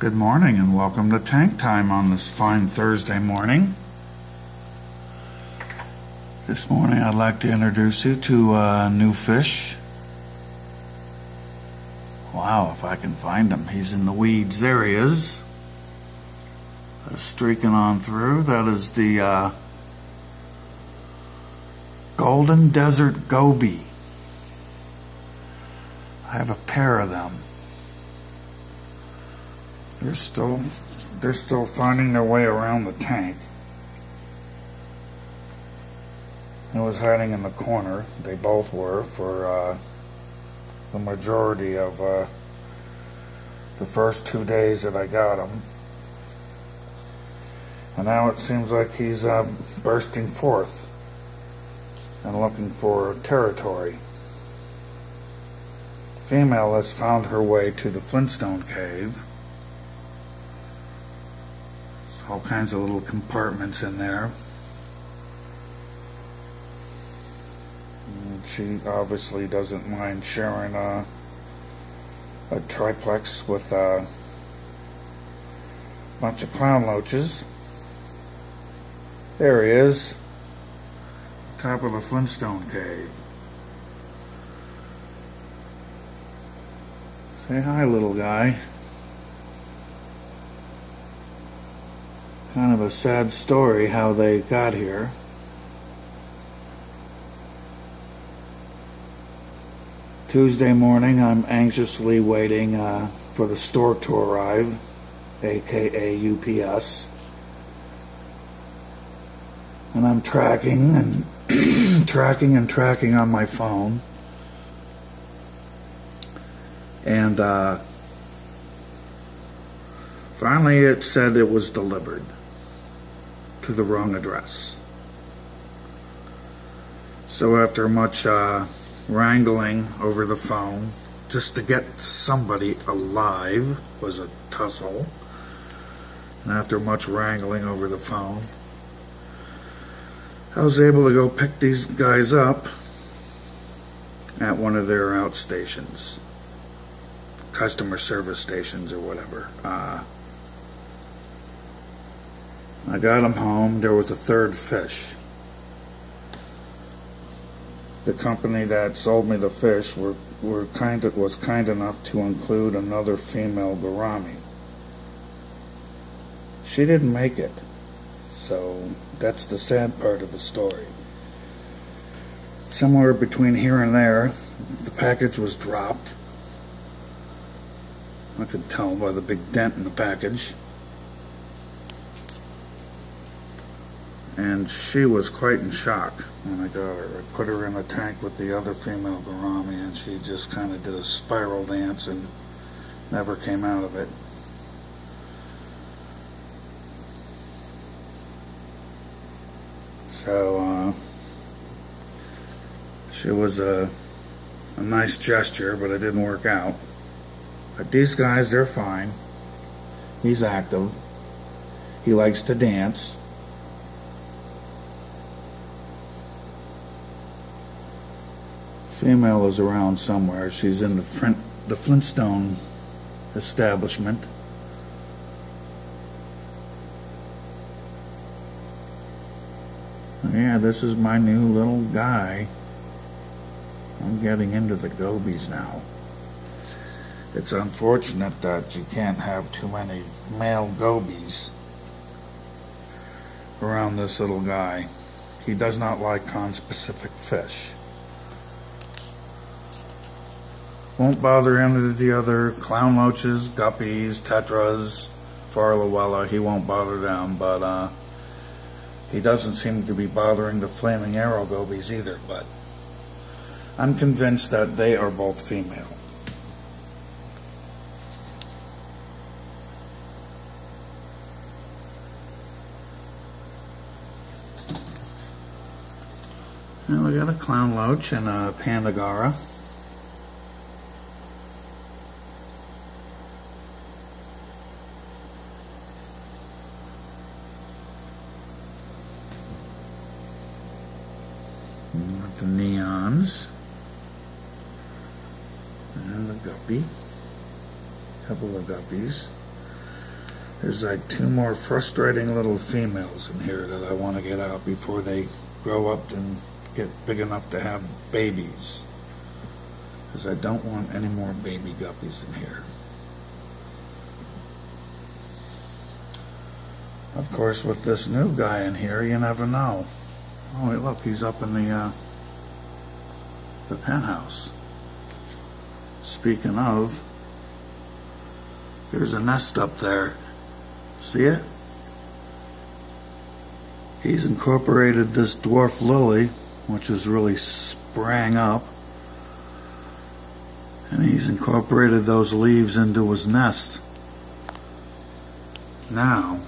Good morning and welcome to Tank Time on this fine Thursday morning. This morning I'd like to introduce you to a new fish. Wow, if I can find him. He's in the weeds. There he is. Streaking on through. That is the golden desert goby. I have a pair of them. They're still finding their way around the tank. I was hiding in the corner. They both were for the majority of the first 2 days that I got him. And now it seems like he's bursting forth and looking for territory. Female has found her way to the Flintstone Cave. There's all kinds of little compartments in there. And she obviously doesn't mind sharing a triplex with a bunch of clown loaches. There he is, top of the Flintstone Cave. Say hi, little guy. Kind of a sad story how they got here. Tuesday morning, I'm anxiously waiting for the store to arrive, aka UPS. And I'm tracking and tracking on my phone. And finally it said it was delivered to the wrong address. So after much wrangling over the phone, just to get somebody alive was a tussle. And after much wrangling over the phone, I was able to go pick these guys up at one of their outstations, customer service stations or whatever. I got them home. There was a third fish. The company that sold me the fish was kind enough to include another female gourami. She didn't make it, so that's the sad part of the story. Somewhere between here and there, the package was dropped. I could tell by the big dent in the package. And she was quite in shock when I got her. I put her in a tank with the other female gourami and she just kind of did a spiral dance and never came out of it. So, she was a nice gesture, but it didn't work out. But these guys, they're fine. He's active. He likes to dance. Female is around somewhere. She's in the Flintstone establishment. Yeah, this is my new little guy. I'm getting into the Gobies now. It's unfortunate that you can't have too many male gobies around this little guy. He does not like conspecific fish. Won't bother any of the other clown loaches, guppies, tetras, farlawella. He won't bother them, but he doesn't seem to be bothering the flaming arrow gobies either. But I'm convinced that they are both female. Now we got a clown loach and a pandagara. With the neons and the guppy, a couple of guppies. There's like 2 more frustrating little females in here that I want to get out before they grow up and get big enough to have babies. Because I don't want any more baby guppies in here. Of course, with this new guy in here, you never know. Oh, wait, look, he's up in the penthouse. Speaking of, there's a nest up there. See it? He's incorporated this dwarf lily, which is really sprang up. And he's incorporated those leaves into his nest. Now,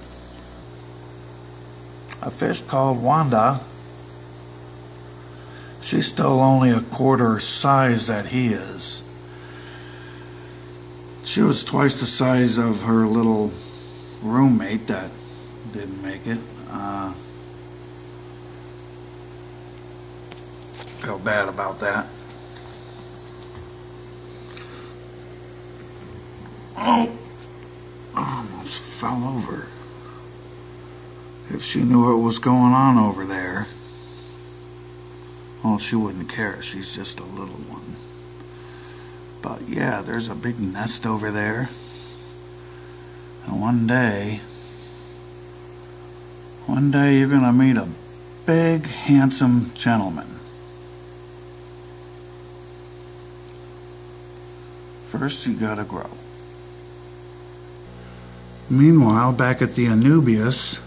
a fish called Wanda, she's still only a quarter size that he is. She was twice the size of her little roommate that didn't make it. Feel bad about that. Oh, almost fell over. If she knew what was going on over there, well, she wouldn't care. She's just a little one. But yeah, there's a big nest over there. And one day you're gonna meet a big, handsome gentleman. First, you gotta grow. Meanwhile, back at the Anubius,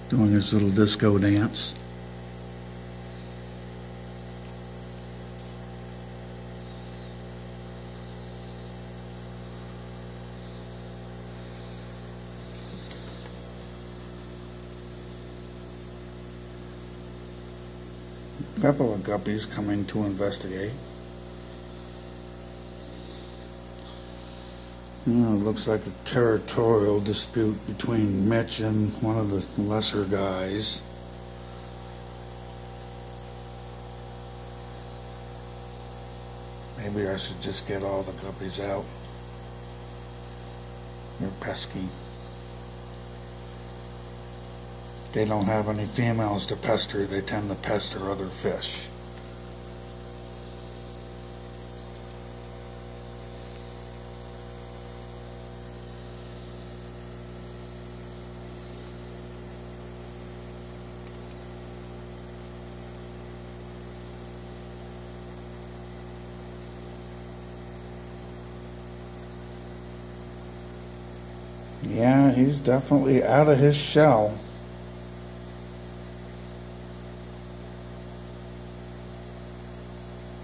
doing his little disco dance. A couple of guppies coming to investigate. You know, it looks like a territorial dispute between Mitch and one of the lesser guys. Maybe I should just get all the guppies out. They're pesky. They don't have any females to pester. They tend to pester other fish. Yeah, he's definitely out of his shell.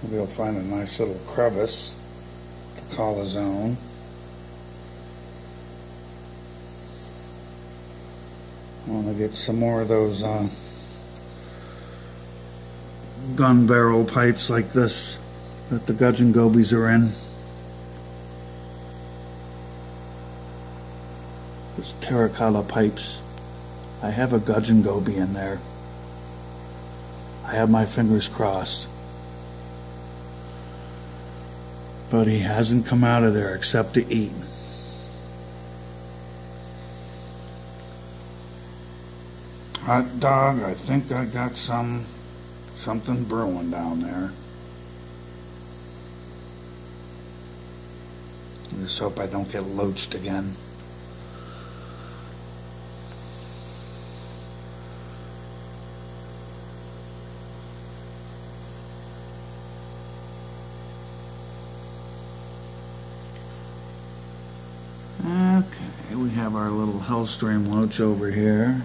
Maybe he'll find a nice little crevice to call his own. I want to get some more of those gun barrel pipes like this that the gudgeon gobies are in. Those terracotta pipes. I have a gudgeon goby in there. I have my fingers crossed. But he hasn't come out of there except to eat. Hot dog, I think I got something brewing down there. I just hope I don't get loached again. Okay, we have our little Hellstream loach over here.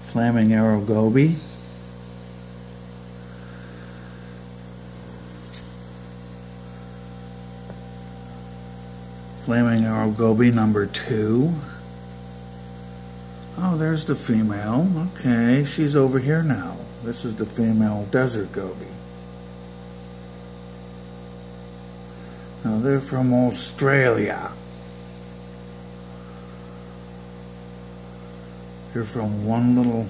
Flaming arrow goby. Flaming arrow goby number 2. Oh, there's the female. Okay, she's over here now. This is the female desert goby. Now they're from Australia. They're from one little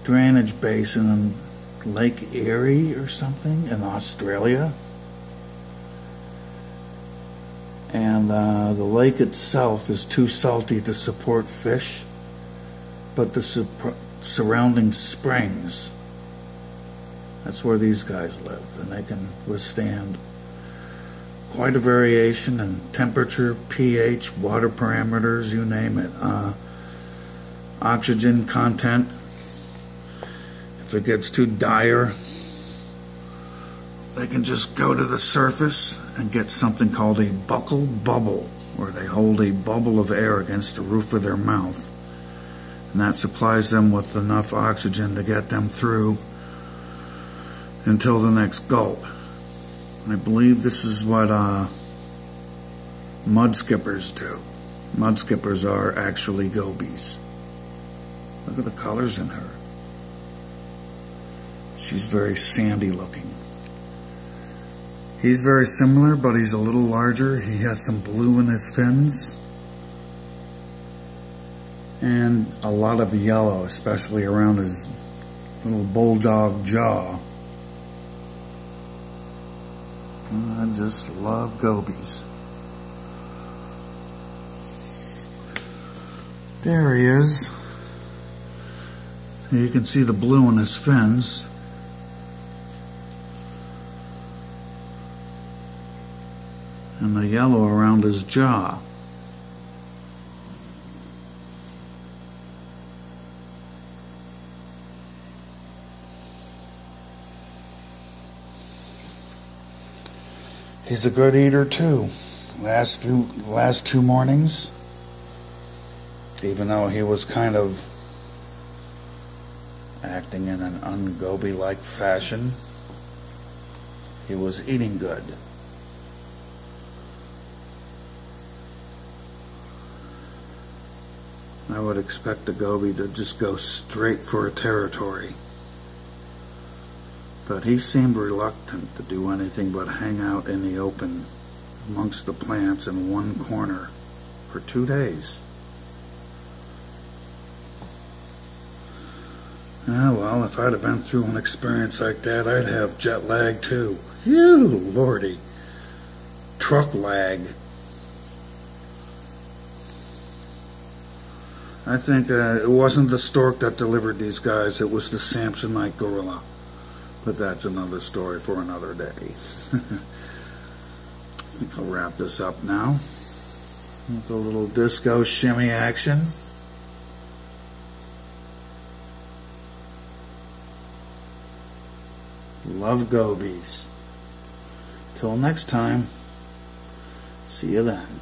drainage basin in Lake Erie or something in Australia. And the lake itself is too salty to support fish, but the surrounding springs, that's where these guys live, and they can withstand quite a variation in temperature, pH, water parameters, you name it. Oxygen content, if it gets too dire, they can just go to the surface and get something called a buccal bubble, where they hold a bubble of air against the roof of their mouth, and that supplies them with enough oxygen to get them through until the next gulp. I believe this is what mudskippers do. Mudskippers are actually gobies. Look at the colors in her. She's very sandy looking. He's very similar, but he's a little larger. He has some blue in his fins and a lot of yellow, especially around his little bulldog jaw. I just love gobies. There he is. You can see the blue in his fins. And the yellow around his jaw. He's a good eater too. Last two mornings, even though he was kind of acting in an un-Goby-like fashion, he was eating good. I would expect a Goby to just go straight for a territory. But he seemed reluctant to do anything but hang out in the open amongst the plants in one corner for 2 days. Ah, well, if I'd have been through an experience like that, I'd have jet lag too. Phew, lordy. Truck lag. I think it wasn't the stork that delivered these guys, it was the Samsonite gorilla. But that's another story for another day. I think I'll wrap this up now with a little disco shimmy action. Love gobies. Till next time, see you then.